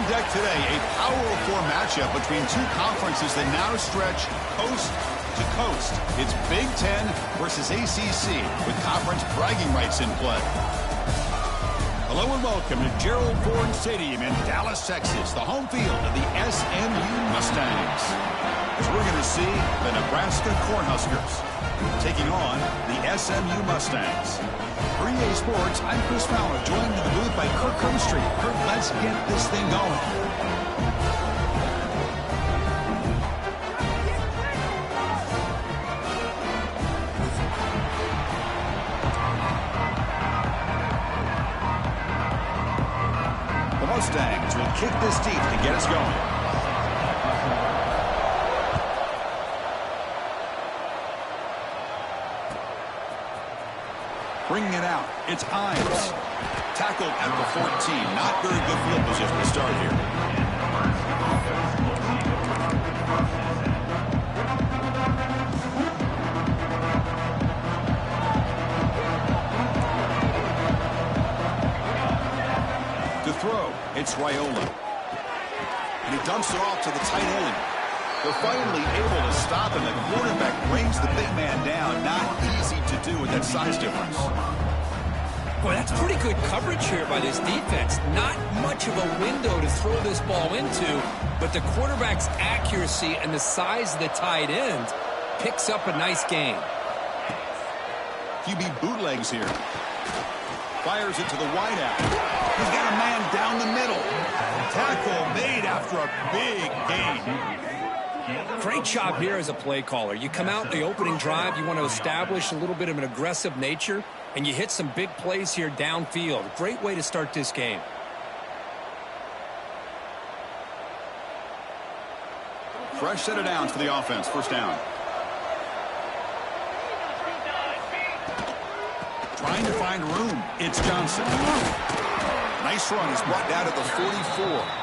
deck today, a Power 4 matchup between two conferences that now stretch coast to coast. It's Big Ten versus ACC with conference bragging rights in play. Hello and welcome to Gerald Ford Stadium in Dallas, Texas, the home field of the SMU Mustangs. As we're going to see the Nebraska Cornhuskers taking on the SMU Mustangs. For EA Sports, I'm Chris Fowler, joined in the booth by Kirk Herbstreit. Kirk, let's get this thing going. The Mustangs will kick this deep to get us going. Bringing it out, it's Ives. Tackled at the 14. Not very good field position to start here. To throw, it's Raiola. And he dumps it off to the tight end. They're finally able to stop him. The quarterback brings the big man down. Not easy to do with that size difference. Boy, that's pretty good coverage here by this defense. Not much of a window to throw this ball into, but the quarterback's accuracy and the size of the tight end picks up a nice gain. QB bootlegs here. Fires it to the wideout. He's got a man down the middle. Tackle made after a big gain. Great job here as a play caller. You come out in the opening drive, you want to establish a little bit of an aggressive nature, and you hit some big plays here downfield. Great way to start this game. Fresh set of downs for the offense. First down. Trying to find room. It's Johnson. Nice run. He's brought down at the 44.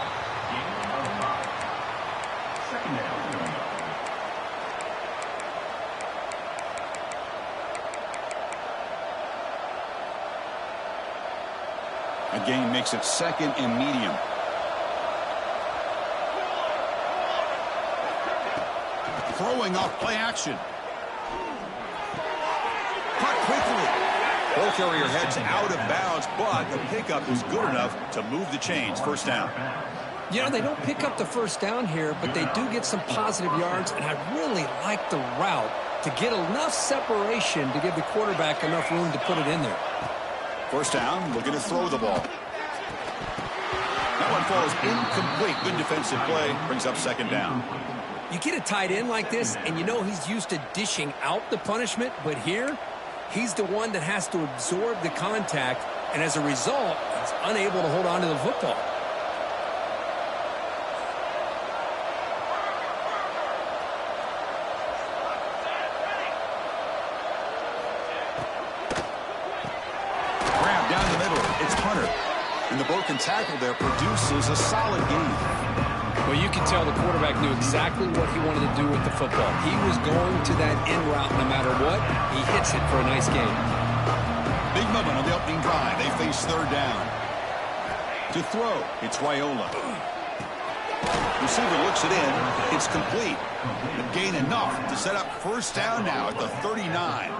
A gain makes it second and medium. Throwing off play action. Caught quickly. Ball carrier heads out of bounds, but the pickup is good enough to move the chains. First down. You know, they don't pick up the first down here, but they do get some positive yards, and I really like the route to get enough separation to give the quarterback enough room to put it in there. First down, looking to throw the ball. That one falls incomplete. Good defensive play. Brings up second down. You get a tight end like this, and you know he's used to dishing out the punishment, but here, he's the one that has to absorb the contact, and as a result, he's unable to hold on to the football. And the broken tackle there produces a solid gain. Well, you can tell the quarterback knew exactly what he wanted to do with the football. He was going to that in route no matter what. He hits it for a nice gain. Big moment on the opening drive. They face third down. To throw, it's Raiola. Receiver looks it in. It's complete. A gain enough to set up first down now at the 39.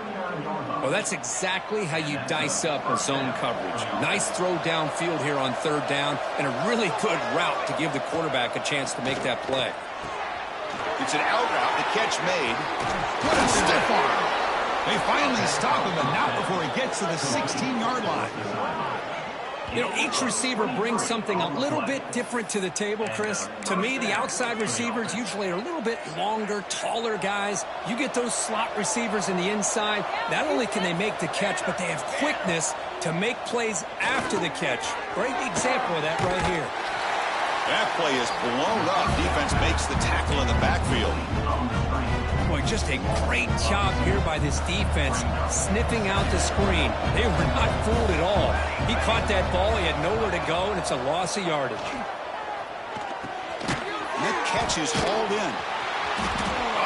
Well, that's exactly how you dice up a zone coverage. Nice throw downfield here on third down, and a really good route to give the quarterback a chance to make that play. It's an out route. The catch made. What a stiff arm. They finally stop him, but not before he gets to the 16-yard line. You know, each receiver brings something a little bit different to the table, Chris. To me, the outside receivers usually are a little bit longer, taller guys. You get those slot receivers in the inside, not only can they make the catch, but they have quickness to make plays after the catch. Great example of that right here. That play is blown up. Defense makes the tackle in the backfield. Boy, just a great job here by this defense, sniffing out the screen. They were not fooled at all. He caught that ball, he had nowhere to go, and it's a loss of yardage. That catch is hauled in.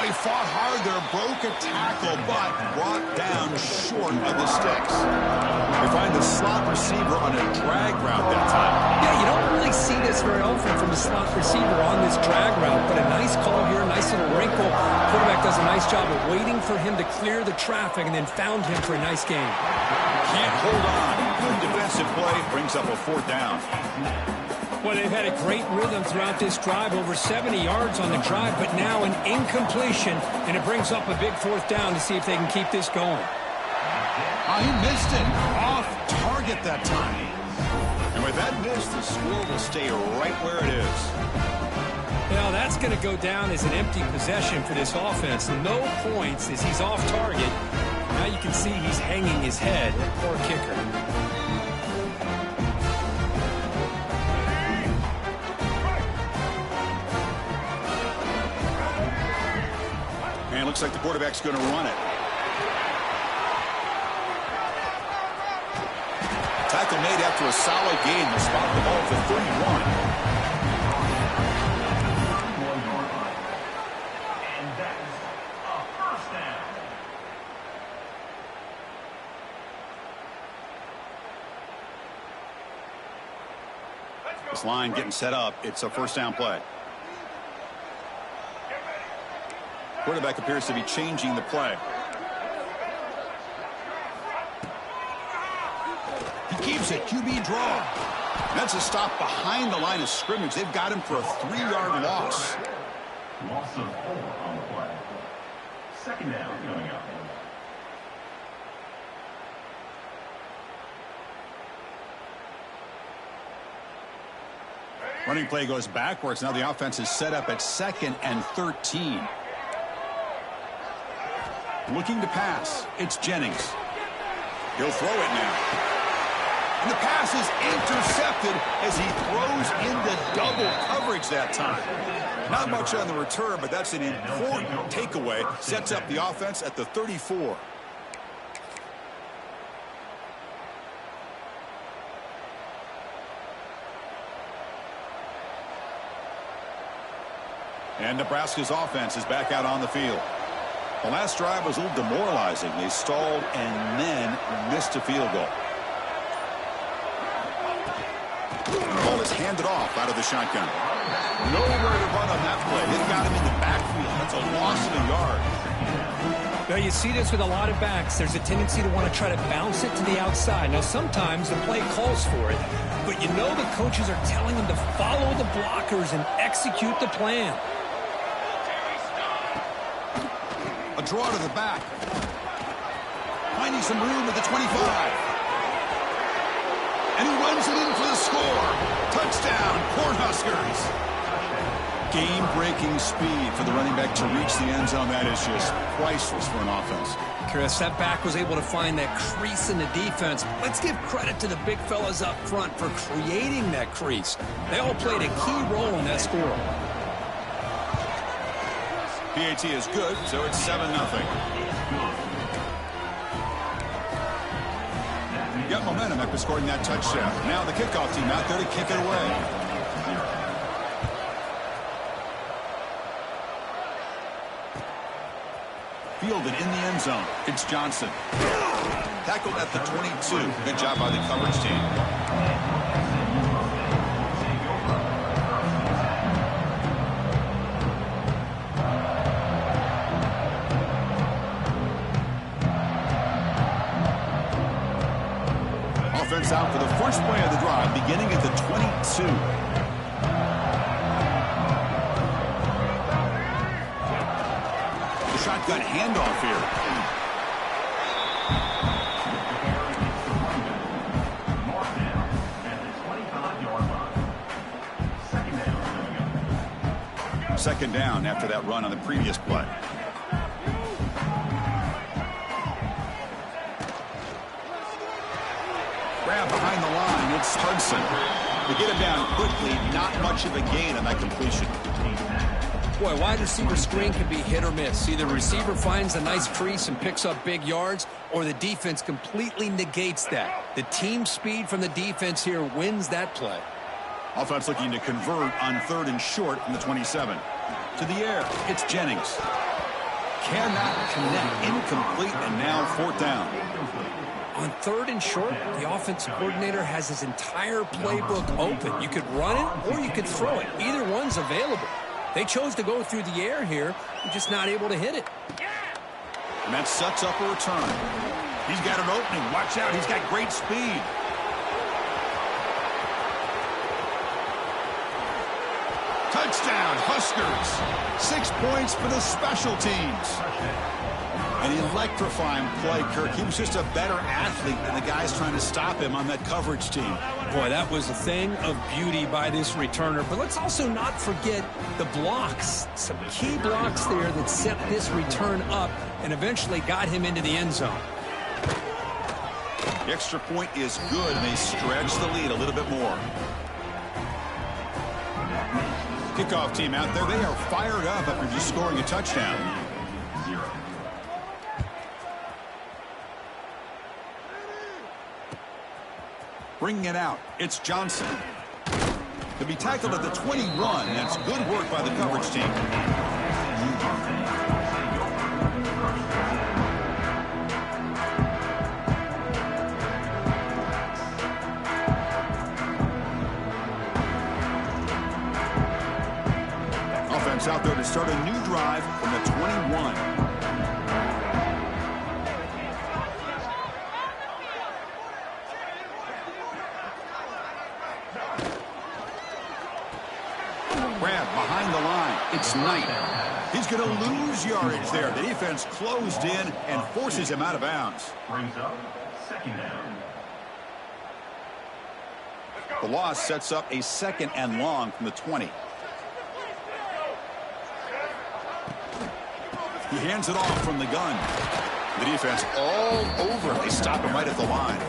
He fought hard there, broke a tackle, but brought down short of the sticks. They find the slot receiver on a drag route that time. Yeah, you don't really see this very often from the slot receiver on this drag route, but a nice call here, a nice little wrinkle. Quarterback does a nice job of waiting for him to clear the traffic and then found him for a nice gain. Can't hold on. Good defensive play. Brings up a 4th down. Well, they've had a great rhythm throughout this drive, over 70 yards on the drive, but now an incompletion, and it brings up a big 4th down to see if they can keep this going. He missed it. Off target that time. And with that miss, the score will stay right where it is. Now, that's going to go down as an empty possession for this offense. No points as he's off target. Now you can see he's hanging his head. Poor kicker. And looks like the quarterback's going to run it. Tackle made after a solid gain. They'll spot the ball for 31. And that's a 1st down. This line getting set up. It's a 1st down play. Quarterback appears to be changing the play. He keeps it. QB draw. That's a stop behind the line of scrimmage. They've got him for a 3-yard loss. Loss of 4 on the play. 2nd down coming up. Running play goes backwards. Now the offense is set up at 2nd and 13. Looking to pass. It's Jennings. He'll throw it now. And the pass is intercepted as he throws into double coverage that time. Not much on the return, but that's an important takeaway. Sets up the offense at the 34. And Nebraska's offense is back out on the field. The last drive was a little demoralizing. They stalled and then missed a field goal. The ball is handed off out of the shotgun. Nowhere to run on that play. They've got him in the backfield. That's a loss of a yard. Well, you see this with a lot of backs. There's a tendency to want to try to bounce it to the outside. Now, sometimes the play calls for it, but you know the coaches are telling them to follow the blockers and execute the plan. A draw to the back. Finding some room at the 25. And he runs it in for the score. Touchdown, Cornhuskers. Game-breaking speed for the running back to reach the end zone. That is just priceless for an offense. Chris, that back was able to find that crease in the defense. Let's give credit to the big fellas up front for creating that crease. They all played a key role in that score. PAT is good, so it's 7-0. Got momentum after scoring that touchdown. Now the kickoff team out there to kick it away. Fielded in the end zone. It's Johnson. Tackled at the 22. Good job by the coverage team. Offense out for the first play of the drive, beginning at the 22. The shotgun handoff here. Second down after that run on the previous play. Grab behind the line. It's Hudson. They get him down quickly. Not much of a gain on that completion. Boy, wide receiver screen can be hit or miss. Either receiver finds a nice crease and picks up big yards, or the defense completely negates that. The team speed from the defense here wins that play. Offense looking to convert on 3rd and short from the 27. To the air. It's Jennings. Cannot connect. Incomplete, and now 4th down. On 3rd and short, the offensive coordinator has his entire playbook open. You could run it or you could throw it. Either one's available. They chose to go through the air here. They're just not able to hit it. And that sets up a return. He's got an opening. Watch out. He's got great speed. Touchdown, Huskers. 6 points for the special teams. An electrifying play, Kirk. He was just a better athlete than the guys trying to stop him on that coverage team. Boy, that was a thing of beauty by this returner. But let's also not forget the blocks. Some key blocks there that set this return up and eventually got him into the end zone. The extra point is good, and they stretch the lead a little bit more. Kickoff team out there, they are fired up after just scoring a touchdown. Bringing it out, it's Johnson. To be tackled at the 21, that's good work by the coverage team. Offense out there to start a new drive from the 21. Grab behind the line. It's Knight. He's going to lose yardage there. The defense closed in and forces him out of bounds. Brings up 2nd down. The loss sets up a 2nd and long from the 20. He hands it off from the gun. The defense all over. They stop him right at the line.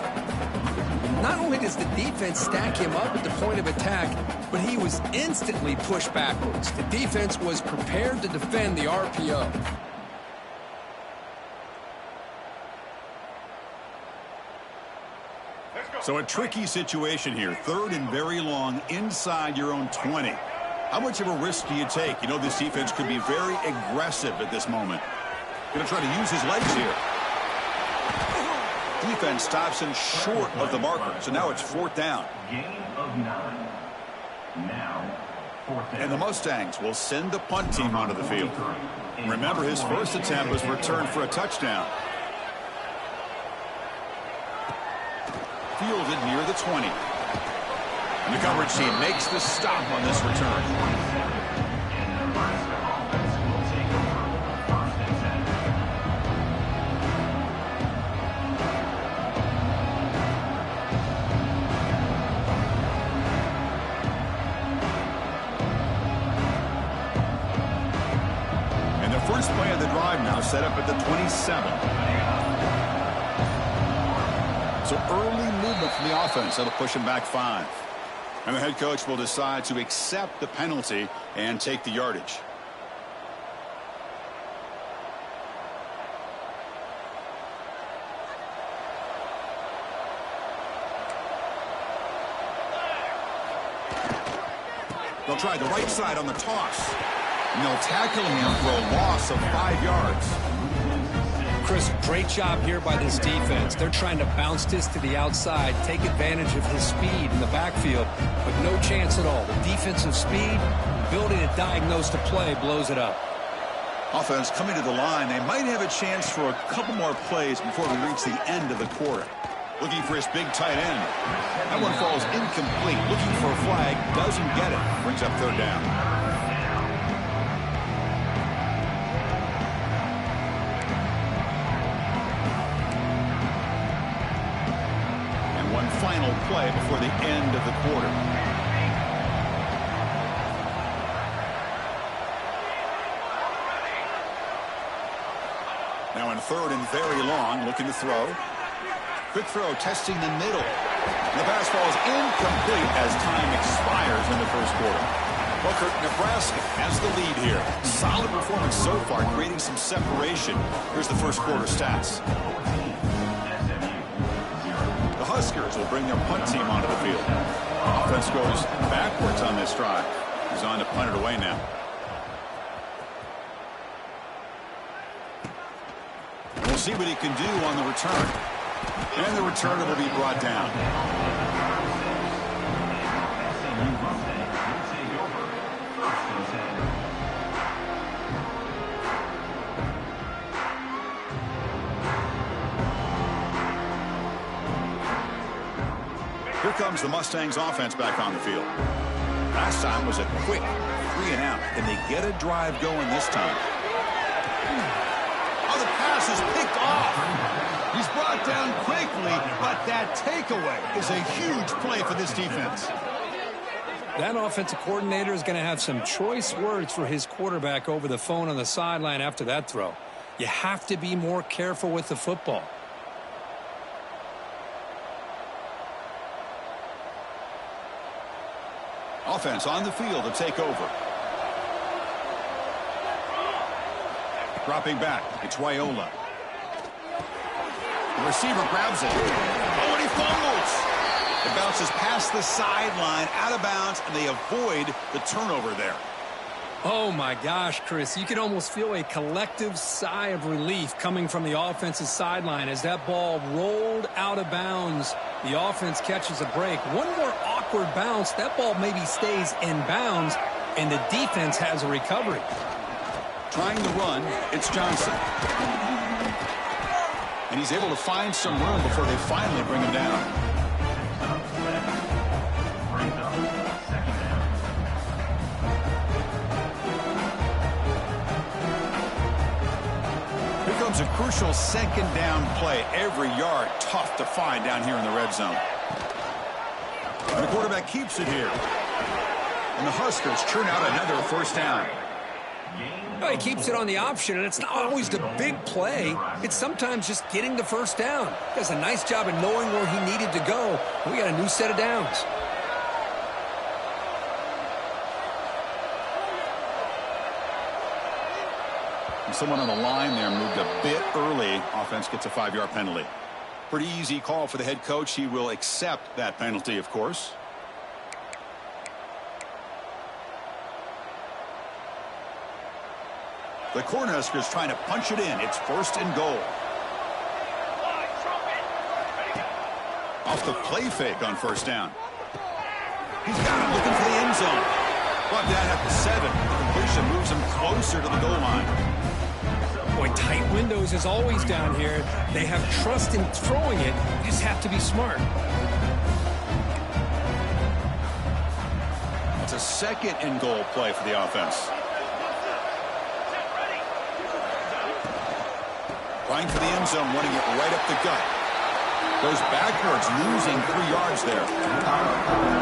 Not only does the defense stack him up at the point of attack, but he was instantly pushed backwards. The defense was prepared to defend the RPO. So a tricky situation here. 3rd and very long inside your own 20. How much of a risk do you take? You know this defense could be very aggressive at this moment. Going to try to use his legs here. Defense stops him short of the marker, so now it's 4th down. Gain of 9. Now, 4th down. And the Mustangs will send the punt team onto the field. Remember, his first attempt was returned for a touchdown. Fielded near the 20. And the coverage team makes the stop on this return. First play of the drive now set up at the 27. So early movement from the offense. That'll push him back 5. And the head coach will decide to accept the penalty and take the yardage. They'll try the right side on the toss. And they'll tackle him for a loss of 5 yards. Chris, great job here by this defense. They're trying to bounce this to the outside, take advantage of his speed in the backfield, but no chance at all. The defensive speed, ability to diagnose the play, blows it up. Offense coming to the line. They might have a chance for a couple more plays before we reach the end of the quarter. Looking for his big tight end. That one falls incomplete. Looking for a flag, doesn't get it. Brings up 3rd down. Final play before the end of the quarter. Now in 3rd and very long, looking to throw. Quick throw, testing the middle. And the pass falls incomplete as time expires in the first quarter. Booker, Nebraska has the lead here. Solid performance so far, creating some separation. Here's the first quarter stats. Huskers will bring their punt team onto the field. Offense goes backwards on this drive. He's on to punt it away now. We'll see what he can do on the return. And the returner will be brought down. SMU Mustangs will take over. First and 10. Here comes the Mustangs offense back on the field. Last time was a quick 3 and out. Can they get a drive going this time? Oh, the pass is picked off. He's brought down quickly, but that takeaway is a huge play for this defense. That offensive coordinator is going to have some choice words for his quarterback over the phone on the sideline after that throw. You have to be more careful with the football. Offense on the field to take over. Dropping back, it's Raiola. The receiver grabs it. Oh, and he fumbles. It bounces past the sideline, out of bounds, and they avoid the turnover there. Oh, my gosh, Chris. You can almost feel a collective sigh of relief coming from the offensive sideline as that ball rolled out of bounds. The offense catches a break. One more awkward bounce. That ball maybe stays in bounds, and the defense has a recovery. Trying to run, it's Johnson. And he's able to find some room before they finally bring him down. Here comes a crucial second down play. Every yard tough to find down here in the red zone. And the quarterback keeps it here. And the Huskers churn out another first down. Well, he keeps it on the option, and it's not always the big play. It's sometimes just getting the first down. He does a nice job of knowing where he needed to go. We got a new set of downs. And someone on the line there moved a bit early. Offense gets a 5-yard penalty. Pretty easy call for the head coach. He will accept that penalty, of course. The Cornhuskers trying to punch it in. It's first and goal. Off the play fake on first down. He's got him looking for the end zone. Brought down at the 7. The completion moves him closer to the goal line. Boy, tight windows is always down here. They have trust in throwing it. You just have to be smart. It's a second and goal play for the offense. Trying for the end zone, running it right up the gut. Goes backwards, losing 3 yards there.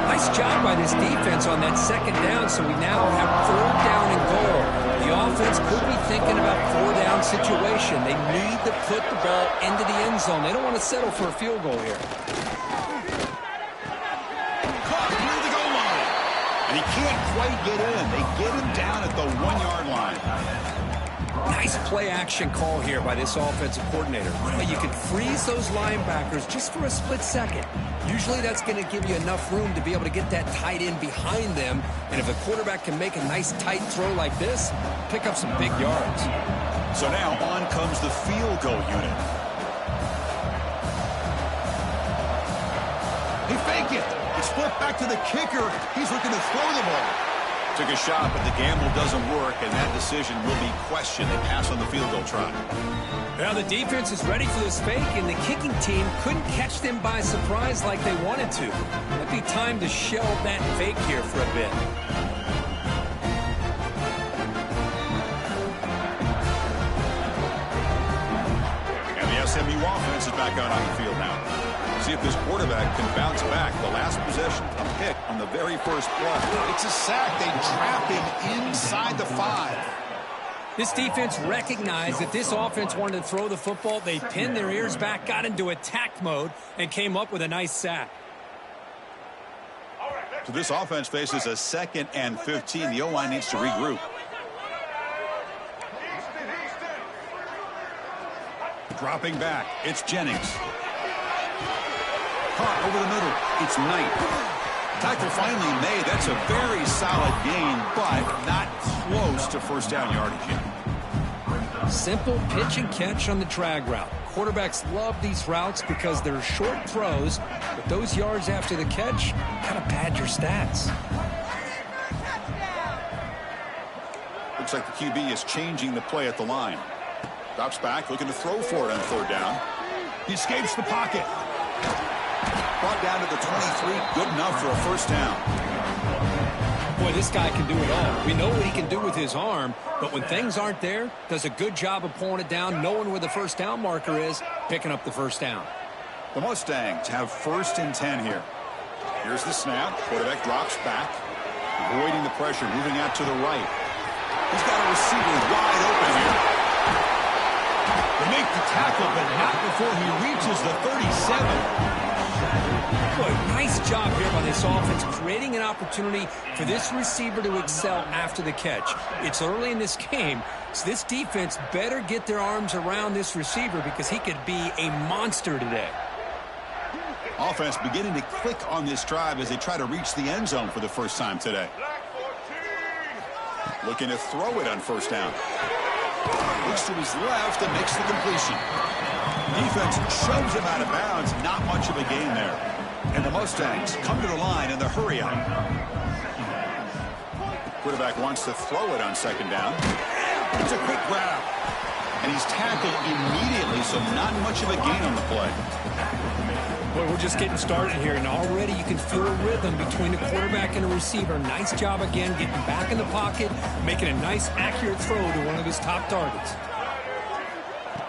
Nice job by this defense on that second down, so we now have 3rd down and goal. The offense could be thinking about 4-down situation. They need to put the ball into the end zone. They don't want to settle for a field goal here. Caught near the goal line. And he can't quite get in. They get him down at the 1-yard line. Nice play-action call here by this offensive coordinator. You can freeze those linebackers just for a split second. Usually that's going to give you enough room to be able to get that tight end behind them. And if a quarterback can make a nice tight throw like this, pick up some big yards. So now on comes the field goal unit. He faked it. It's flipped back to the kicker. He's looking to throw the ball. Took a shot, but the gamble doesn't work, and that decision will be questioned. They pass on the field goal try. Now the defense is ready for this fake, and the kicking team couldn't catch them by surprise like they wanted to. Might be time to shelve that fake here for a bit. And the SMU offense is back out on the field now. See if this quarterback can bounce back. The last possession, a pick on the very first play. It's a sack. They trap him inside the 5. This defense recognized that this offense wanted to throw the football. They pinned their ears back, got into attack mode, and came up with a nice sack. So this offense faces a 2nd and 15. The O-line needs to regroup. Dropping back, it's Jennings. Caught over the middle, it's Knight. Tackle finally made. That's a very solid gain, but not close to first down yardage yet. Simple pitch and catch on the drag route. Quarterbacks love these routes because they're short throws, but those yards after the catch kind of pad your stats. Looks like the QB is changing the play at the line. Drops back, looking to throw for it on third down. He escapes the pocket. Brought down to the 23, good enough for a first down. Boy, this guy can do it all. We know what he can do with his arm, but when things aren't there, does a good job of pulling it down, knowing where the first down marker is, picking up the first down. The Mustangs have 1st and 10 here. Here's the snap. Quarterback drops back, avoiding the pressure, moving out to the right. He's got a receiver wide open here. They make the tackle, but not before he reaches the 37. Boy, nice job here by this offense, creating an opportunity for this receiver to excel after the catch. It's early in this game, so this defense better get their arms around this receiver because he could be a monster today. Offense beginning to click on this drive as they try to reach the end zone for the first time today. Looking to throw it on first down. Looks to his left and makes the completion. Defense shoves him out of bounds. Not much of a gain there. And the Mustangs come to the line in the hurry-up. Quarterback wants to throw it on second down. It's a quick grab. And he's tackled immediately, so not much of a gain on the play. Boy, we're just getting started here, and already you can feel a rhythm between the quarterback and the receiver. Nice job again, getting back in the pocket, making a nice, accurate throw to one of his top targets.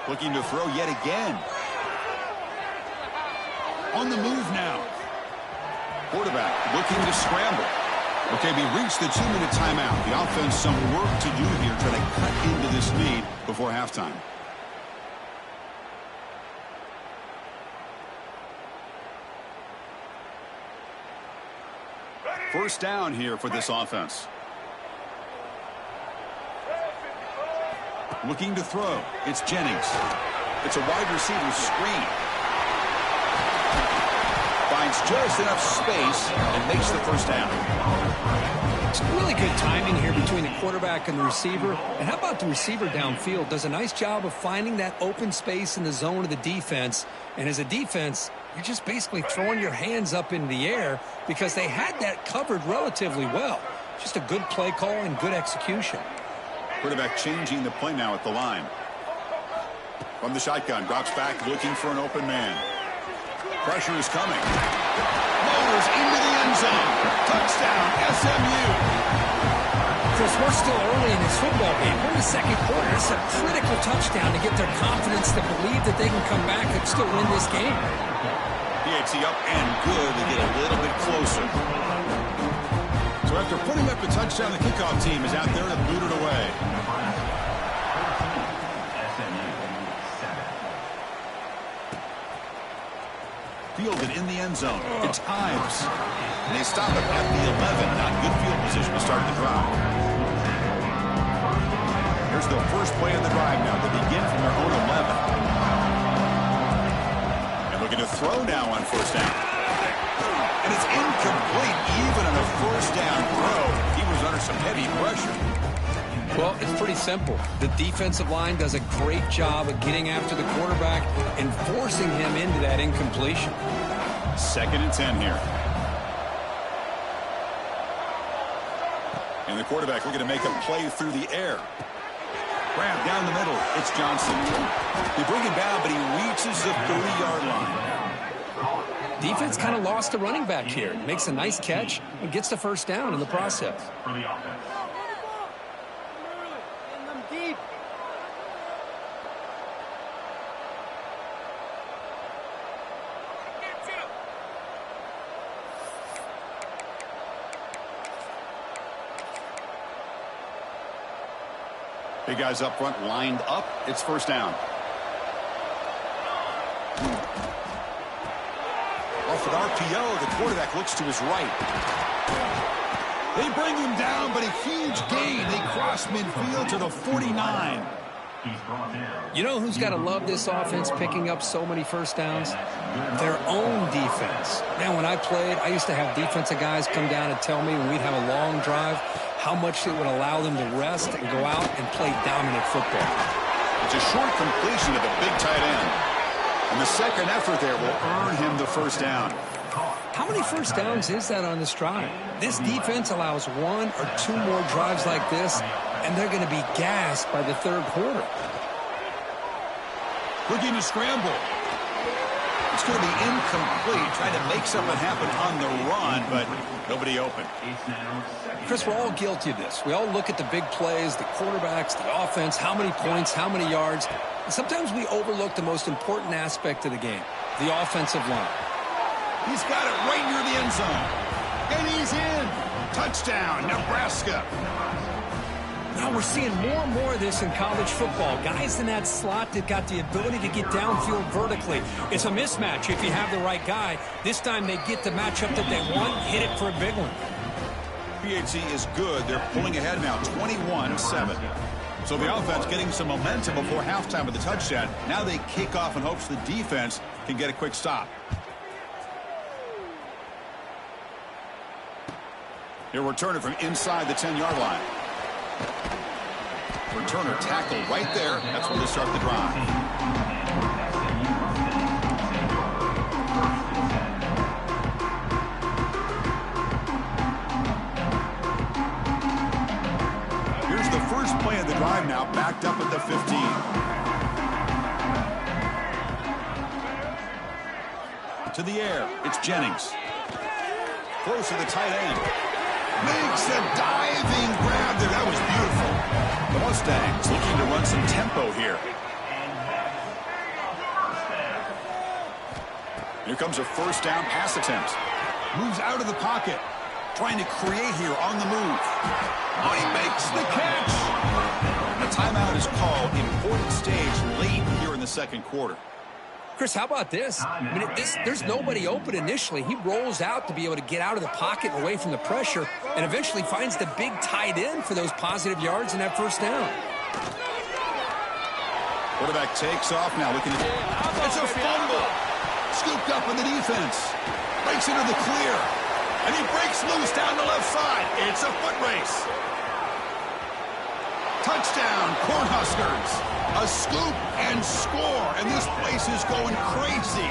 Looking to throw yet again. On the move now. Quarterback looking to scramble. Okay, we reached the 2-minute timeout. The offense some work to do here, trying to cut into this lead before halftime. First down here for this offense. Looking to throw. It's Jennings. It's a wide receiver screen. Finds just enough space and makes the first down. It's really good timing here between the quarterback and the receiver. And how about the receiver downfield? Does a nice job of finding that open space in the zone of the defense. And as a defense, you're just basically throwing your hands up in the air because they had that covered relatively well. Just a good play call and good execution. Quarterback changing the play now at the line. From the shotgun, drops back looking for an open man. Pressure is coming. Motors into the end zone. Touchdown, SMU. Chris, we're still early in this football game. We're in the second quarter. It's a critical touchdown to get their confidence to believe that they can come back and still win this game. PAT up and good to get a little bit closer. So after putting up a touchdown, the kickoff team is out there to boot it away. Fielded in the end zone. It's Ives. And they stop it at the 11. Not good field position to start the drive. Here's the first play of the drive now. They begin from their own 11. And looking to throw now on first down. And it's incomplete even on a first down throw. He was under some heavy pressure. Well, it's pretty simple. The defensive line does a great job of getting after the quarterback and forcing him into that incompletion. 2nd and 10 here. And the quarterback looking to make a play through the air. Grab down the middle. It's Johnson. They bring him down, but he reaches the 30-yard line. Defense kind of lost a running back here. Makes a nice catch and gets the first down in the process. For the offense. Big guys up front lined up. It's first down. Off an RPO, the quarterback looks to his right. They bring him down, but a huge gain. They cross midfield to the 49. You know who's got to love this offense picking up so many first downs? Their own defense. Man, when I played, I used to have defensive guys come down and tell me when we'd have a long drive how much it would allow them to rest and go out and play dominant football. It's a short completion to the big tight end. And the second effort there will earn him the first down. How many first downs is that on this drive? This defense allows 1 or 2 more drives like this, and they're going to be gassed by the third quarter. Looking to scramble. It's going to be incomplete, trying to make something happen on the run, but nobody open. Chris, we're all guilty of this. We all look at the big plays, the quarterbacks, the offense, how many points, how many yards. And sometimes we overlook the most important aspect of the game, the offensive line. He's got it right near the end zone. And he's in. Touchdown, Nebraska. Now we're seeing more and more of this in college football. Guys in that slot that got the ability to get downfield vertically. It's a mismatch if you have the right guy. This time they get the matchup that they want, hit it for a big one. PHC is good. They're pulling ahead now, 21-7. So the offense getting some momentum before halftime with the touchdown. Now they kick off in hopes the defense can get a quick stop. He'll return it from inside the 10-yard line. Returner tackle right there. That's where they start the drive. Here's the first play of the drive now, backed up at the 15. To the air, it's Jennings. Close to the tight end. Makes a diving grab there. That was beautiful. The Mustangs looking to run some tempo here. Here comes a first down pass attempt. Moves out of the pocket. Trying to create here on the move. Oh, he makes the catch. A timeout is called. Important stage late here in the second quarter. Chris, how about this? I mean, there's nobody open initially. He rolls out to be able to get out of the pocket and away from the pressure and eventually finds the big tight end for those positive yards in that first down. Quarterback takes off now. Looking at it's a fumble. Scooped up in the defense. Breaks into the clear. And he breaks loose down the left side. It's a foot race. Touchdown, Cornhuskers. A scoop and score, and this place is going crazy.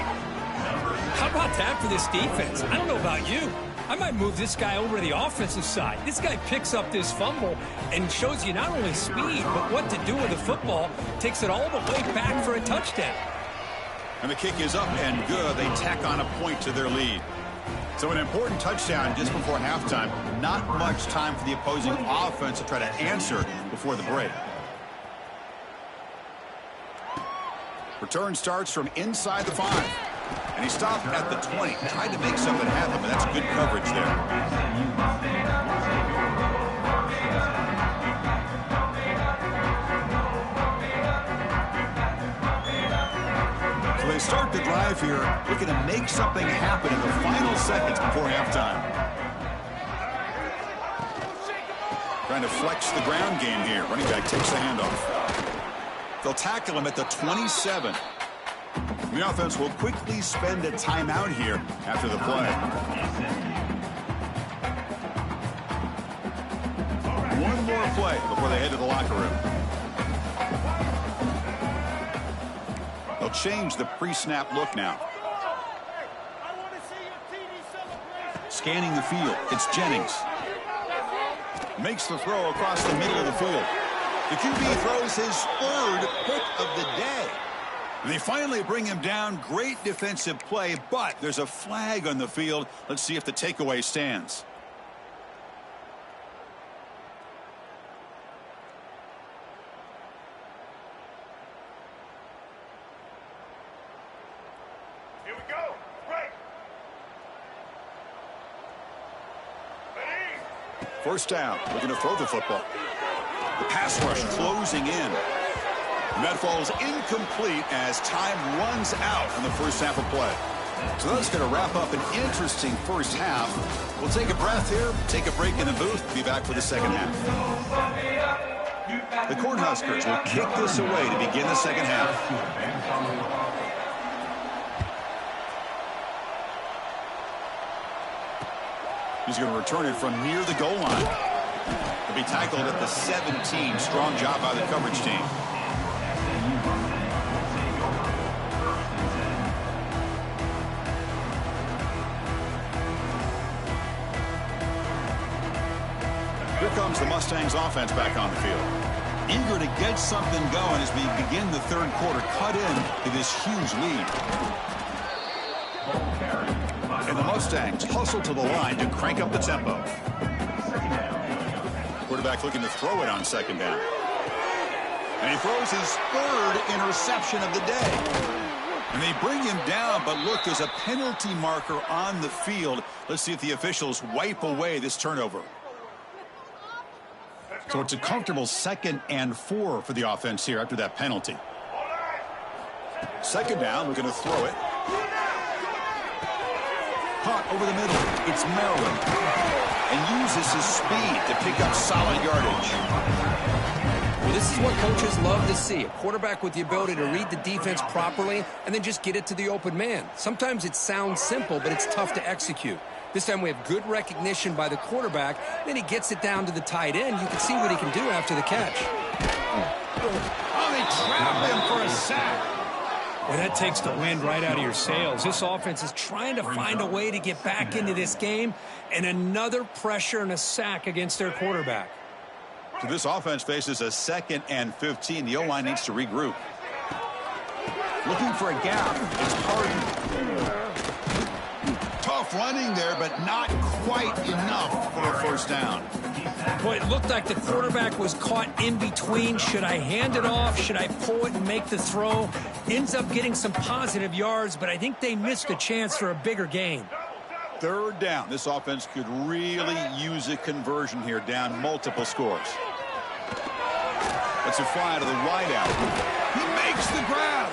How about that for this defense? I don't know about you. I might move this guy over to the offensive side. This guy picks up this fumble and shows you not only speed, but what to do with the football. Takes it all the way back for a touchdown. And the kick is up and good. They tack on a point to their lead. So an important touchdown just before halftime. Not much time for the opposing offense to try to answer before the break. Return starts from inside the 5. And he stopped at the 20. Tried to make something happen, but that's good coverage there. So they start the drive here, looking to make something happen in the final seconds before halftime. Trying to flex the ground game here. Running back takes the handoff. They'll tackle him at the 27. The offense will quickly spend a timeout here after the play. One more play before they head to the locker room. They'll change the pre-snap look now. Scanning the field, it's Jennings. Makes the throw across the middle of the field. The QB throws his third pick of the day. They finally bring him down. Great defensive play, but there's a flag on the field. Let's see if the takeaway stands. Here we go. Right. Ready? First down. Looking to throw the football. The pass rush closing in. And that falls incomplete as time runs out in the first half of play. So that's going to wrap up an interesting first half. We'll take a breath here, take a break in the booth, be back for the second half. The Cornhuskers will kick this away to begin the second half. He's going to return it from near the goal line. He'll be tackled at the 17. Strong job by the coverage team. comes the Mustangs offense back on the field. Eager to get something going as we begin the third quarter, cut in to this huge lead. And the Mustangs hustle to the line to crank up the tempo. Quarterback looking to throw it on second down. And he throws his third interception of the day. And they bring him down, but look, there's a penalty marker on the field. Let's see if the officials wipe away this turnover. So it's a comfortable 2nd and 4 for the offense here after that penalty. Second down, we're going to throw it. Caught over the middle. It's Maryland. And uses his speed to pick up solid yardage. Well, this is what coaches love to see. A quarterback with the ability to read the defense properly and then just get it to the open man. Sometimes it sounds simple, but it's tough to execute. This time we have good recognition by the quarterback. Then he gets it down to the tight end. You can see what he can do after the catch. Oh, they trap him for a sack. Well, that takes the wind right out of your sails. This offense is trying to find a way to get back into this game, and another pressure and a sack against their quarterback. So this offense faces a 2nd and 15. The O-line needs to regroup. Looking for a gap. It's Pardon. Tough running there, but not quite enough for a first down. Boy, it looked like the quarterback was caught in between. Should I hand it off? Should I pull it and make the throw? Ends up getting some positive yards, but I think they missed a chance for a bigger gain. Third down. This offense could really use a conversion here, down multiple scores. It's a fly to the wideout. He makes the grab.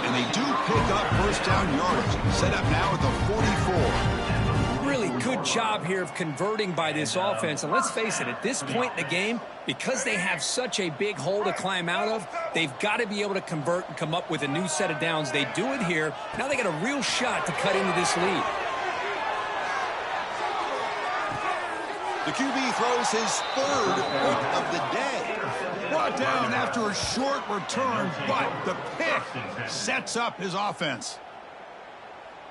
And they do pick up first down yardage. Set up now at the 44. Really good job here of converting by this offense. And let's face it, at this point in the game, because they have such a big hole to climb out of, they've got to be able to convert and come up with a new set of downs. They do it here. Now they got a real shot to cut into this lead. The QB throws his third pick of the day. Brought down after a short return, but the pick sets up his offense.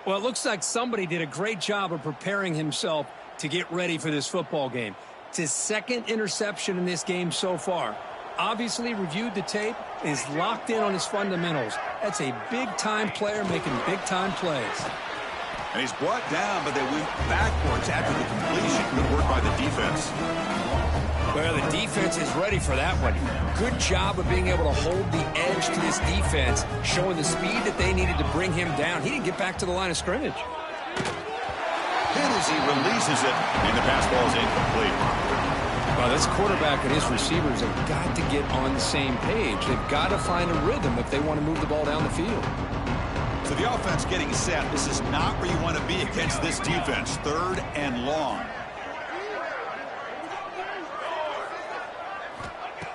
Well, it looks like somebody did a great job of preparing himself to get ready for this football game. It's his 2nd interception in this game so far. Obviously reviewed the tape, is locked in on his fundamentals. That's a big-time player making big-time plays. And he's brought down, but they went backwards after the completion. Good work by the defense. Well, the defense is ready for that one. Good job of being able to hold the edge to this defense, showing the speed that they needed to bring him down. He didn't get back to the line of scrimmage. Hit as he releases it, and the pass ball is incomplete. Well, this quarterback and his receivers have got to get on the same page. They've got to find a rhythm if they want to move the ball down the field. So the offense getting set. This is not where you want to be against this defense. 3rd and long.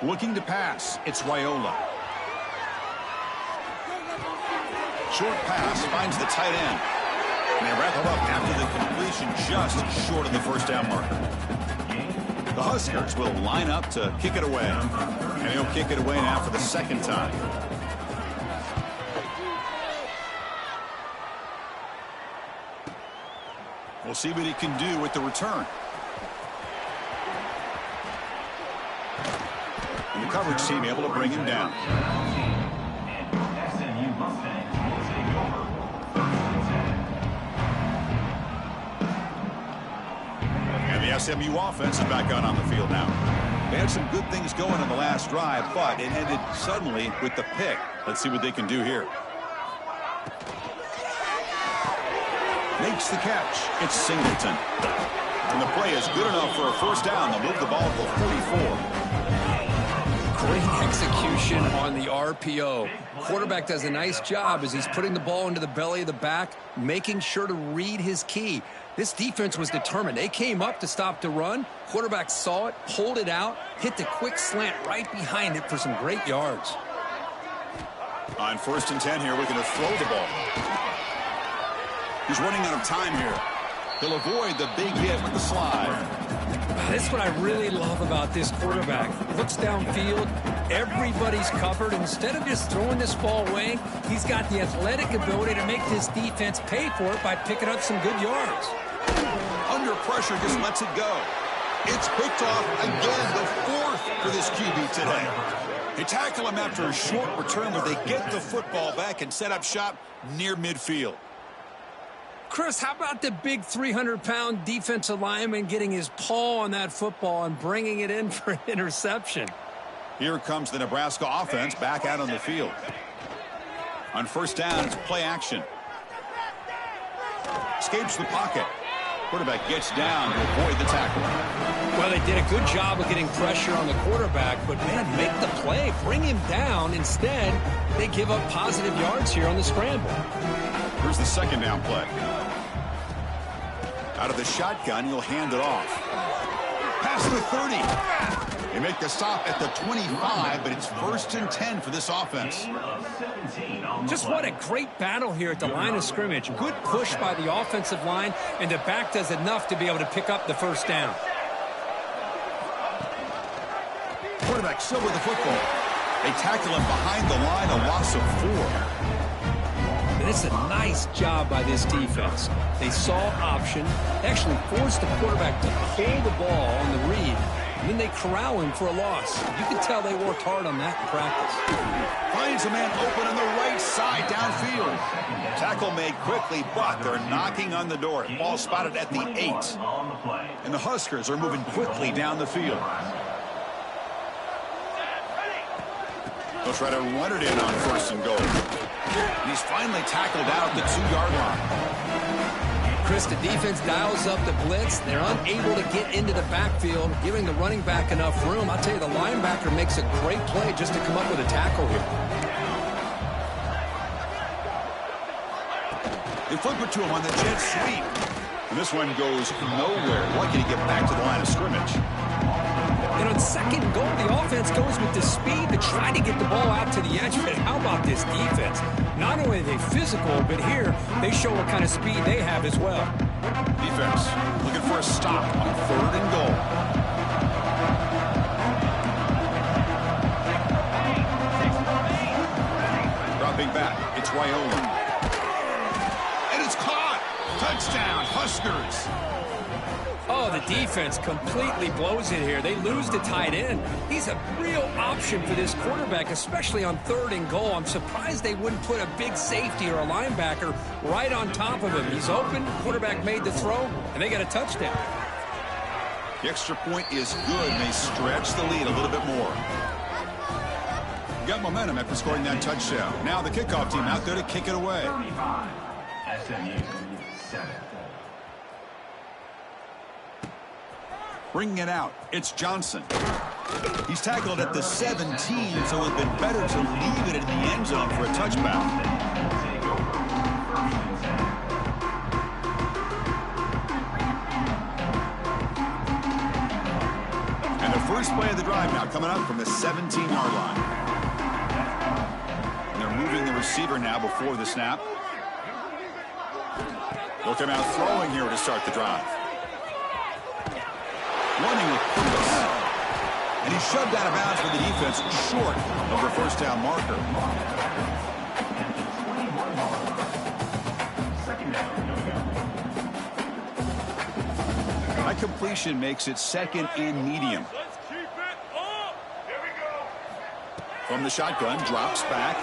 Looking to pass. It's Raiola. Short pass finds the tight end. And they wrap it up after the completion just short of the first down marker. The Huskers will line up to kick it away. And he'll kick it away now for the 2nd time. We'll see what he can do with the return. And the coverage team able to bring him down. And the SMU offense is back out on the field now. They had some good things going in the last drive, but it ended suddenly with the pick. Let's see what they can do here. Makes the catch. It's Singleton. And the play is good enough for a first down. They'll move the ball to the 44. Great execution on the RPO. Quarterback does a nice job as he's putting the ball into the belly of the back, making sure to read his key. This defense was determined. They came up to stop the run. Quarterback saw it, pulled it out, hit the quick slant right behind it for some great yards. On 1st and 10 here, we're going to throw the ball. He's running out of time here. He'll avoid the big hit with the slide. This is what I really love about this quarterback. Looks downfield, everybody's covered. Instead of just throwing this ball away, he's got the athletic ability to make this defense pay for it by picking up some good yards. Under pressure, just lets it go. It's picked off again, the fourth for this QB today. They tackle him after a short return, but they get the football back and set up shop near midfield. Chris, how about the big 300-pound defensive lineman getting his paw on that football and bringing it in for an interception? Here comes the Nebraska offense back out on the field. On first down, it's play action. Escapes the pocket. Quarterback gets down to avoid the tackle. Well, they did a good job of getting pressure on the quarterback, but, man, make the play. Bring him down. Instead, they give up positive yards here on the scramble. Here's the second down play. Out of the shotgun, he'll hand it off. Pass to the 30. They make the stop at the 25, but it's 1st and 10 for this offense. Just what a great battle here at the line of scrimmage. Good push by the offensive line, and the back does enough to be able to pick up the first down. Quarterback still with the football. They tackle him behind the line, a loss of 4. And it's a nice job by this defense. They saw option, actually forced the quarterback to pull the ball on the read, and then they corral him for a loss. You can tell they worked hard on that in practice. Finds a man open on the right side downfield. Tackle made quickly, but they're knocking on the door. Ball spotted at the 8. And the Huskers are moving quickly down the field. They'll try to run it in on 1st and goal. And he's finally tackled out at the 2-yard line. Chris, the defense dials up the blitz. They're unable to get into the backfield, giving the running back enough room. I'll tell you, the linebacker makes a great play just to come up with a tackle here. They flip it to him on the jet sweep. And this one goes nowhere. Lucky to get back to the line of scrimmage. And on 2nd and goal, the offense goes with the speed to try to get the ball out to the edge. But how about this defense? Not only are they physical, but here they show what kind of speed they have as well. Defense looking for a stop on 3rd and goal. Dropping back, it's Raiola. And it's caught! Touchdown, Huskers! Oh, the defense completely blows it here. They lose the tight end. He's a real option for this quarterback, especially on 3rd and goal. I'm surprised they wouldn't put a big safety or a linebacker right on top of him. He's open, quarterback made the throw, and they got a touchdown. The extra point is good, and they stretch the lead a little bit more. Got momentum after scoring that touchdown. Now the kickoff team out there to kick it away. 35, SMU 7. Bringing it out, it's Johnson. He's tackled at the 17, so it would have been better to leave it in the end zone for a touchback. And the first play of the drive now coming up from the 17-yard line. And they're moving the receiver now before the snap. They'll come out throwing here to start the drive. Running with purpose. And he's shoved out of bounds for the defense short of the first down marker. High completion makes it 2nd and medium. Let's keep it up. Here we go. From the shotgun, drops back.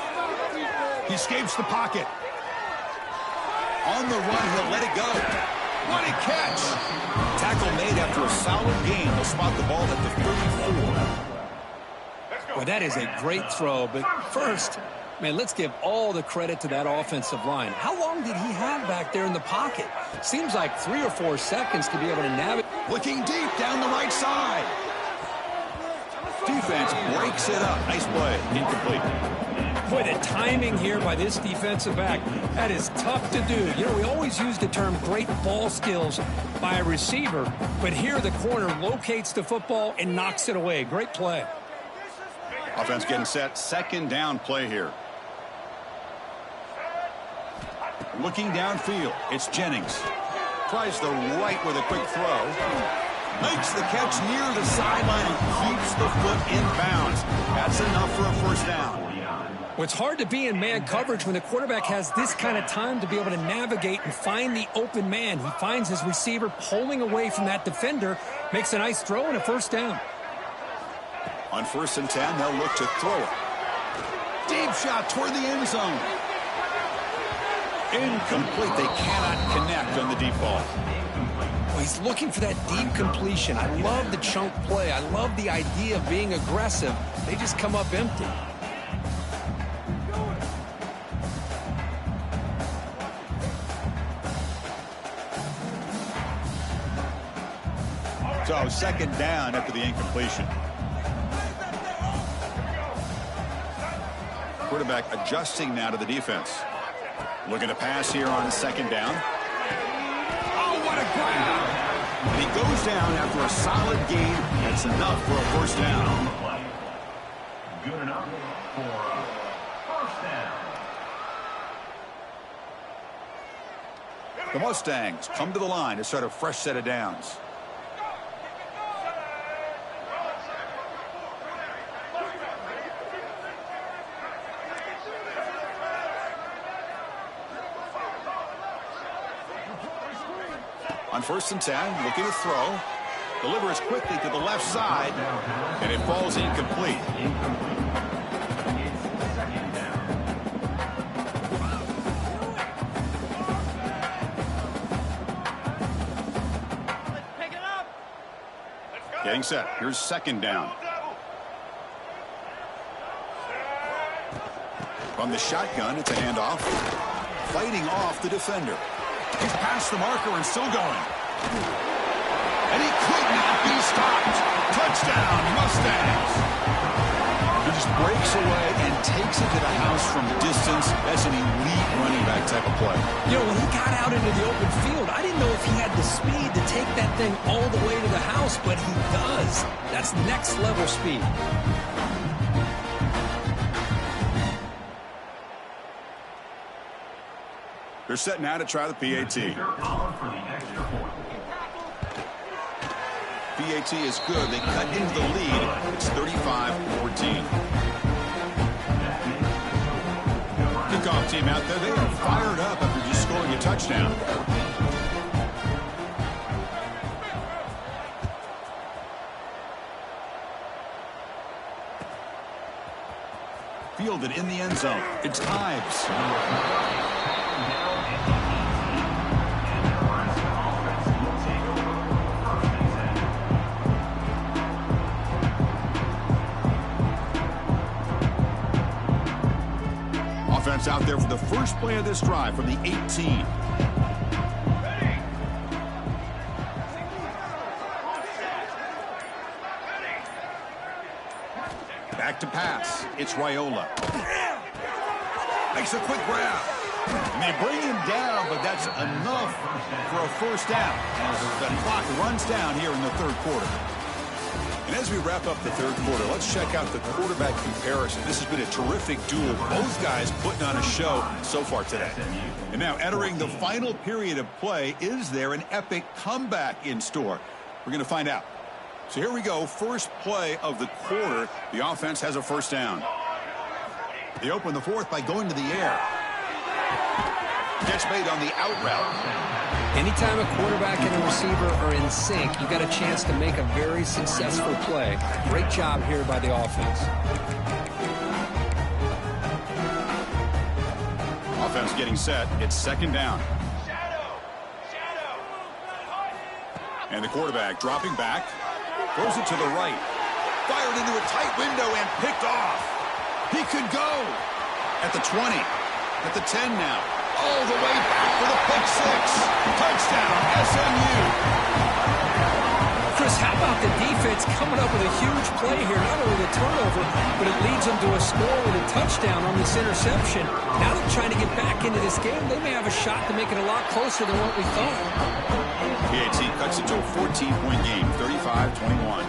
He escapes the pocket. On the run, he'll let it go. What a catch! Tackle made after a solid gain. They'll spot the ball at the 34. Well, that is a great throw, but first, man, let's give all the credit to that offensive line. How long did he have back there in the pocket? Seems like 3 or 4 seconds to be able to navigate. Looking deep down the right side. Defense breaks it up. Nice play. Incomplete. Boy, the timing here by this defensive back, that is tough to do. You know, we always use the term great ball skills by a receiver, but here the corner locates the football and knocks it away. Great play. Offense getting set. 2nd down play here. Looking downfield, it's Jennings. Tries the right with a quick throw. Makes the catch near the sideline and keeps the foot in bounds. That's enough for a first down. Well, it's hard to be in man coverage when the quarterback has this kind of time to be able to navigate and find the open man. He finds his receiver pulling away from that defender, makes a nice throw and a first down. On 1st and 10, they'll look to throw it. Deep shot toward the end zone. Incomplete. They cannot connect on the deep ball. Well, he's looking for that deep completion. I love the chunk play. I love the idea of being aggressive. They just come up empty. So 2nd down after the incompletion. Quarterback adjusting now to the defense. Looking to pass here on 2nd down. Oh, what a grab! And he goes down after a solid gain. That's enough for a first down. Good enough for a first down. The Mustangs come to the line to start a fresh set of downs. On 1st and 10, looking to throw. Delivers quickly to the left side, and it falls incomplete. Getting set. Here's 2nd down. From the shotgun, it's a handoff. Fighting off the defender. He's past the marker and still going. And he could not be stopped. Touchdown, Mustangs. He just breaks away and takes it to the house from distance. That's an elite running back type of play. You know, when he got out into the open field, I didn't know if he had the speed to take that thing all the way to the house, but he does. That's next level speed. They're set now to try the PAT. PAT is good. They cut into the lead. It's 35-14. Kickoff team out there. They are fired up after just scoring a touchdown. Fielded in the end zone. It's Ives. Offense out there for the first play of this drive from the 18. Back to pass. It's Raiola. Makes a quick grab. And they bring him down, but that's enough for a first down as the clock runs down here in the 3rd quarter. And as we wrap up the 3rd quarter, let's check out the quarterback comparison. This has been a terrific duel. Both guys putting on a show so far today. And now entering the final period of play, is there an epic comeback in store? We're going to find out. So here we go. First play of the quarter. The offense has a first down. They open the 4th by going to the air. Catch made on the out route. Anytime a quarterback and a receiver are in sync, you got a chance to make a very successful play. Great job here by the offense. Offense getting set. It's 2nd down. And the quarterback dropping back. Throws it to the right. Fired into a tight window and picked off. He could go. At the 20. At the 10 now. All the way back for the pick 6. Touchdown, SMU. Chris, how about the defense coming up with a huge play here? Not only the turnover, but it leads them to a score with a touchdown on this interception. Now they're trying to get back into this game. They may have a shot to make it a lot closer than what we thought. PAT cuts it to a 14-point game, 35-21.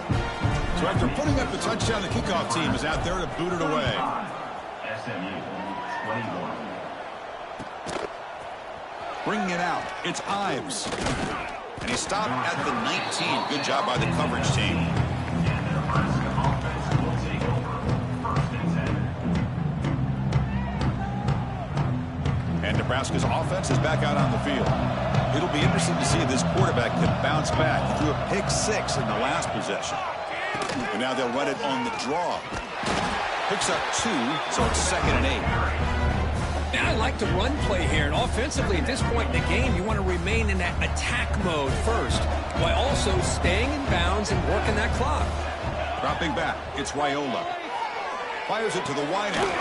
So after putting up the touchdown, the kickoff team is out there to boot it away. SMU 21. Bringing it out, it's Ives. And he stopped at the 19. Good job by the coverage team. Nebraska's offense is back out on the field. It'll be interesting to see if this quarterback can bounce back. He threw a pick-6 in the last possession. And now they'll run it on the draw. Picks up 2, so it's 2nd and 8. Yeah, I like the run play here. And offensively, at this point in the game, you want to remain in that attack mode first, while also staying in bounds and working that clock. Dropping back, it's Raiola. Fires it to the wideout.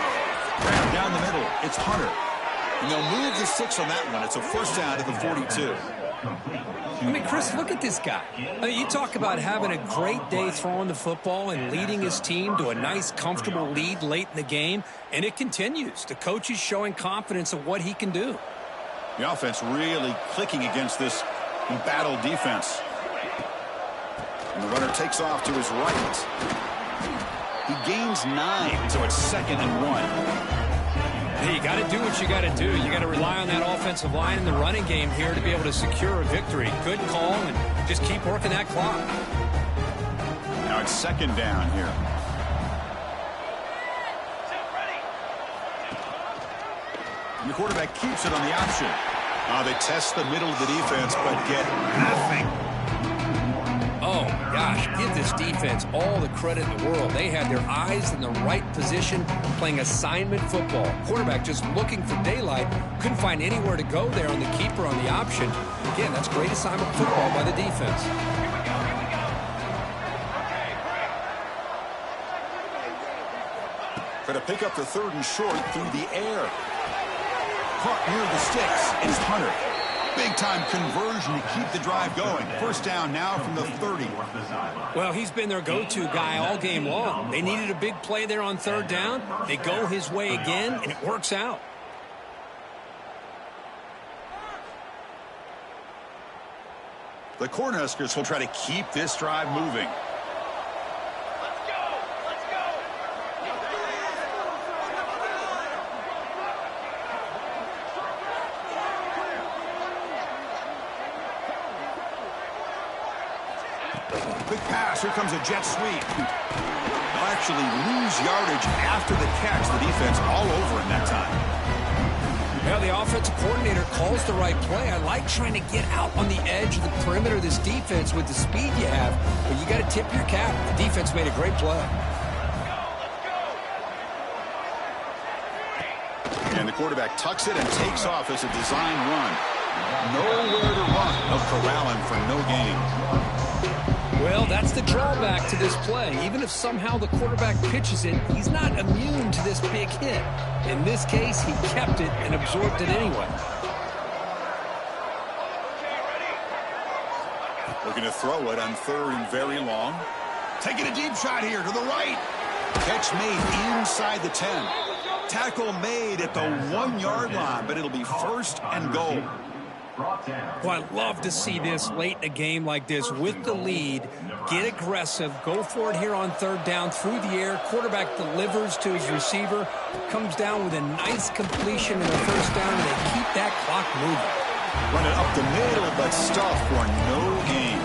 Down the middle, it's Hunter. And they'll move the 6 on that one. It's a first down to the 42. I mean, Chris, look at this guy. I mean, you talk about having a great day throwing the football and leading his team to a nice, comfortable lead late in the game, and it continues. The coach is showing confidence of what he can do. The offense really clicking against this embattled defense. And the runner takes off to his right. He gains 9, so it's 2nd and 1. Hey, you got to do what you got to do. You got to rely on that offensive line in the running game here to be able to secure a victory. Good call, and just keep working that clock. Now it's 2nd down here. And the quarterback keeps it on the option. They test the middle of the defense, but get nothing. Oh, gosh, give this defense all the credit in the world. They had their eyes in the right position, playing assignment football. Quarterback just looking for daylight. Couldn't find anywhere to go there on the keeper on the option. Again, that's great assignment football by the defense. Try to pick up the 3rd and short through the air. Caught near the sticks is Hunter. Big-time conversion to keep the drive going. First down now from the 30. Well, he's been their go-to guy all game long. They needed a big play there on 3rd down. They go his way again, and it works out. The Cornhuskers will try to keep this drive moving. Quick pass. Here comes a jet sweep. They'll actually lose yardage after the catch. The defense all over in that time. Well, the offensive coordinator calls the right play. I like trying to get out on the edge of the perimeter of this defense with the speed you have, but you got to tip your cap. The defense made a great play. And the quarterback tucks it and takes off as a design run. Nowhere to run. No corralling for no gain. Well, that's the drawback to this play. Even if somehow the quarterback pitches it, he's not immune to this big hit. In this case, he kept it and absorbed it anyway. Looking to throw it on 3rd and very long. Taking a deep shot here to the right. Catch made inside the 10. Tackle made at the 1-yard line, but it'll be 1st and goal. Well, I love to see this late in a game like this with the lead. Get aggressive. Go for it here on 3rd down through the air. Quarterback delivers to his receiver. Comes down with a nice completion in the 1st down, and they keep that clock moving. Run it up the middle, but stuff for no gain.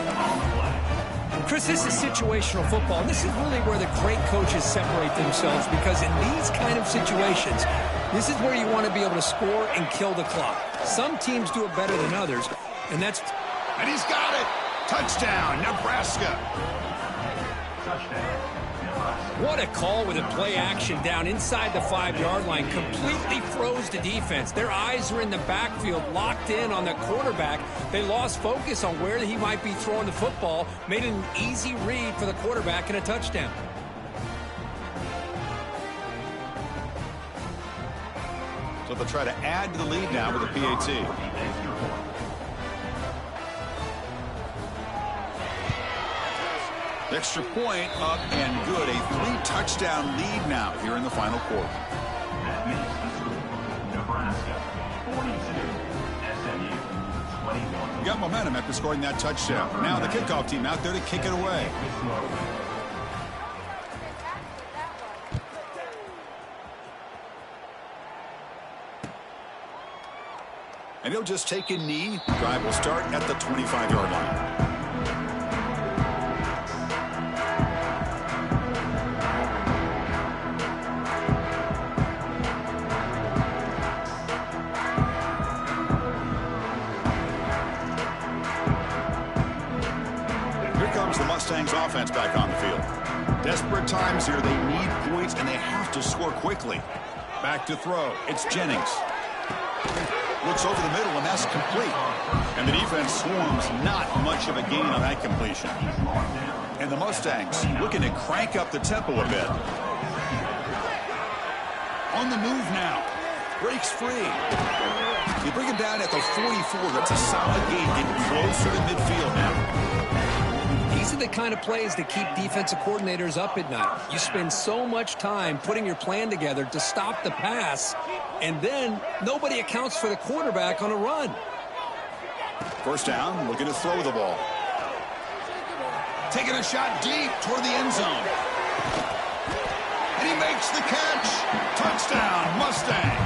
Chris, this is situational football. And this is really where the great coaches separate themselves, because in these kind of situations, this is where you want to be able to score and kill the clock. Some teams do it better than others, and that's... And he's got it! Touchdown, Nebraska! What a call with a play action down inside the 5-yard line. Completely froze the defense. Their eyes are in the backfield, locked in on the quarterback. They lost focus on where he might be throwing the football. Made an easy read for the quarterback and a touchdown. So they'll try to add to the lead now with a PAT. The extra point up and good. A 3-touchdown lead now here in the final quarter. You got momentum after scoring that touchdown. Now the kickoff team out there to kick it away. And he'll just take a knee. The drive will start at the 25-yard line. comes the Mustangs offense back on the field. Desperate times here. They need points, and they have to score quickly. Back to throw. It's Jennings. Looks over the middle, and that's complete. And the defense swarms. Not much of a gain on that completion. And the Mustangs looking to crank up the tempo a bit. On the move now. Breaks free. You bring him down at the 44. That's a solid gain. Getting closer to midfield now. These are the kind of plays that keep defensive coordinators up at night. You spend so much time putting your plan together to stop the pass, and then nobody accounts for the quarterback on a run. First down, looking to throw the ball. Taking a shot deep toward the end zone. And he makes the catch. Touchdown, Mustangs.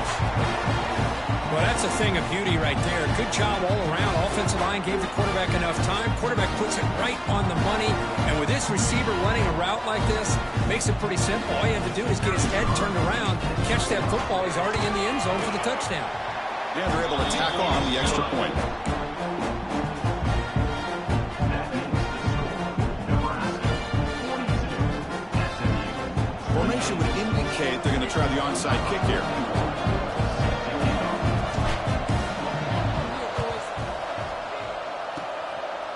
Well, that's a thing of beauty right there. Good job all around. Offensive line gave the quarterback enough time. Quarterback puts it right on the money. And with this receiver running a route like this, makes it pretty simple. All you have to do is get his head turned around, catch that football. He's already in the end zone for the touchdown. And they're able to tack on the extra point. Formation would indicate they're going to try the onside kick here.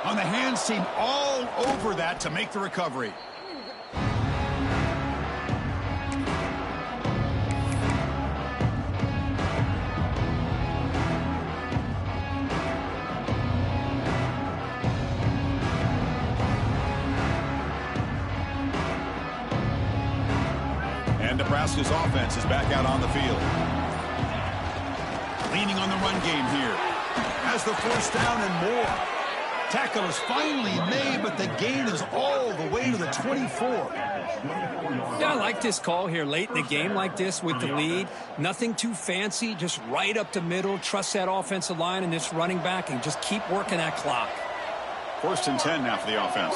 On the hands team all over that to make the recovery. And Nebraska's offense is back out on the field. Leaning on the run game here. Has the first down and more. Tackle is finally made, but the gain is all the way to the 24. Yeah, I like this call here late in the game like this with the lead. Nothing too fancy, just right up the middle. Trust that offensive line and this running back and just keep working that clock. 1st and 10 now for the offense.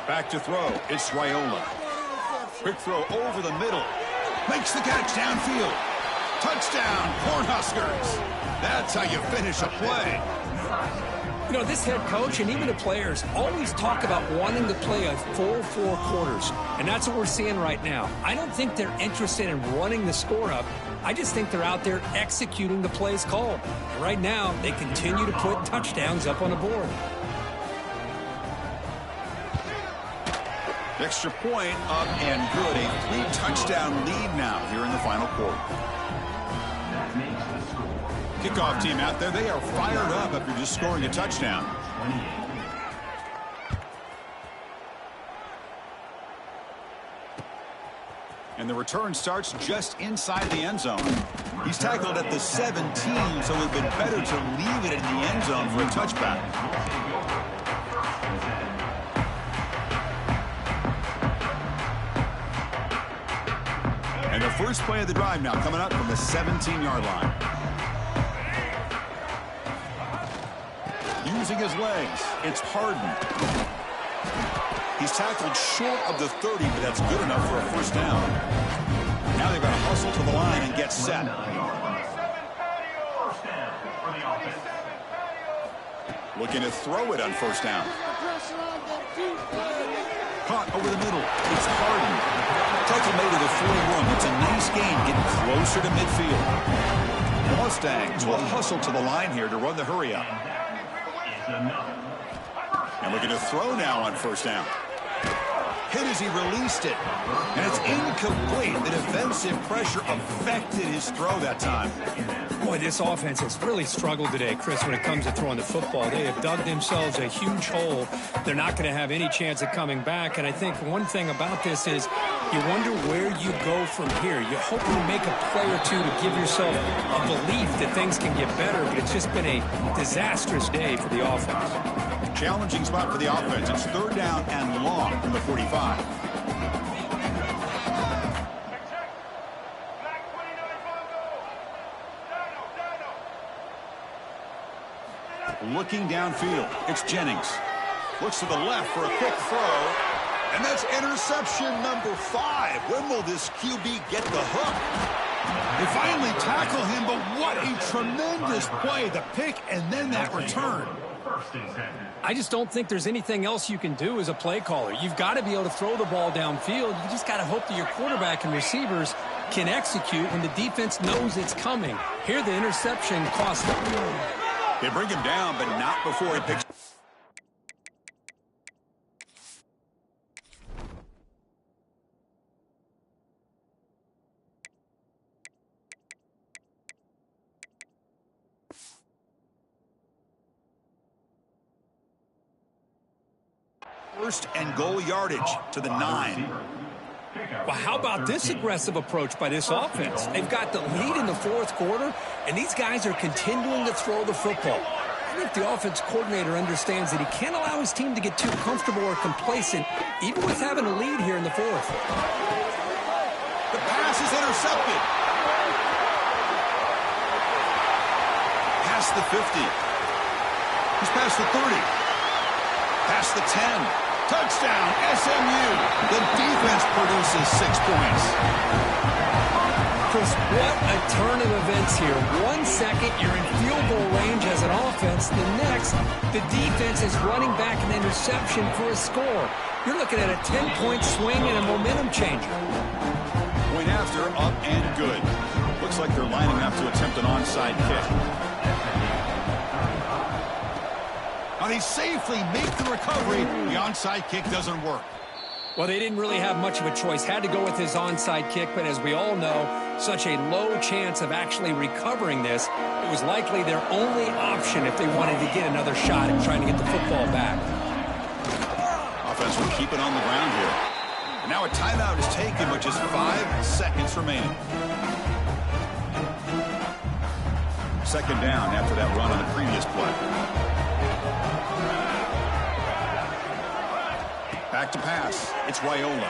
Back to throw. It's Raiola. Quick throw over the middle. Makes the catch downfield. Touchdown, Cornhuskers. That's how you finish a play. You know, this head coach and even the players always talk about wanting to play a full 4 quarters, and that's what we're seeing right now. I don't think they're interested in running the score up. I just think they're out there executing the plays called. And right now, they continue to put touchdowns up on the board. Extra point up and good. A 3-touchdown lead now here in the final quarter. Kickoff team out there. They are fired up after just scoring a touchdown. And the return starts just inside the end zone. He's tackled at the 17, so it would have been better to leave it in the end zone for a touchback. And the first play of the drive now coming up from the 17-yard line. Using his legs, it's Harden. He's tackled short of the 30, but that's good enough for a first down. Now they've got to hustle to the line and get set. Looking to throw it on first down. Caught over the middle. It's Harden. Tackle made to the 41. It's a nice gain, getting closer to midfield. The Mustangs will hustle to the line here to run the hurry up. And looking to throw now on first down. Hit as he released it. And it's incomplete. The defensive pressure affected his throw that time. Boy, this offense has really struggled today, Chris, when it comes to throwing the football. They have dug themselves a huge hole. They're not going to have any chance of coming back. And I think one thing about this is you wonder where you go from here. You hope you make a play or two to give yourself a belief that things can get better, but it's just been a disastrous day for the offense. Challenging spot for the offense. It's 3rd down and long from the 45. Looking downfield, it's Jennings. Looks to the left for a quick throw. And that's interception number 5. When will this QB get the hook? They finally tackle him, but what a Tremendous play, the pick, and then that return. First and 10. I just don't think there's anything else you can do as a play caller. You've got to be able to throw the ball downfield. You just got to hope that your quarterback and receivers can execute when the defense knows it's coming. Here, the interception cost them. They bring him down, but not before he picks. First and goal yardage to the 9. Well, how about this aggressive approach by this offense? They've got the lead in the fourth quarter, and these guys are continuing to throw the football. I think the offense coordinator understands that he can't allow his team to get too comfortable or complacent, even with having a lead here in the fourth. The pass is intercepted. Past the 50. He's past the 30. Past the 10. Touchdown, SMU. The defense produces 6 points. Chris, what a turn of events here. 1 second, you're in field goal range as an offense. The next, the defense is running back an interception for a score. You're looking at a 10-point swing and a momentum changer. Point after, up and good. Looks like they're lining up to attempt an onside kick. Now they safely make the recovery. The onside kick doesn't work. Well, they didn't really have much of a choice. Had to go with his onside kick, but as we all know, such a low chance of actually recovering this. It was likely their only option if they wanted to get another shot at trying to get the football back. Offense will keep it on the ground here. And now a timeout is taken with just 5 seconds remaining. Second down after that run on the previous play. Back to pass. It's Raiola.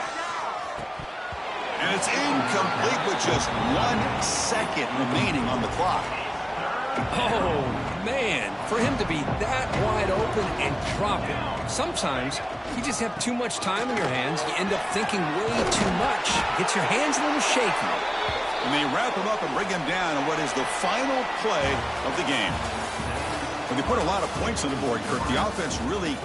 And it's incomplete with just 1 second remaining on the clock. Oh, man. For him to be that wide open and drop it. Sometimes you just have too much time in your hands. You end up thinking way too much. Gets your hands a little shaky. And they wrap him up and bring him down on what is the final play of the game. When they put a lot of points on the board, Kirk, the offense really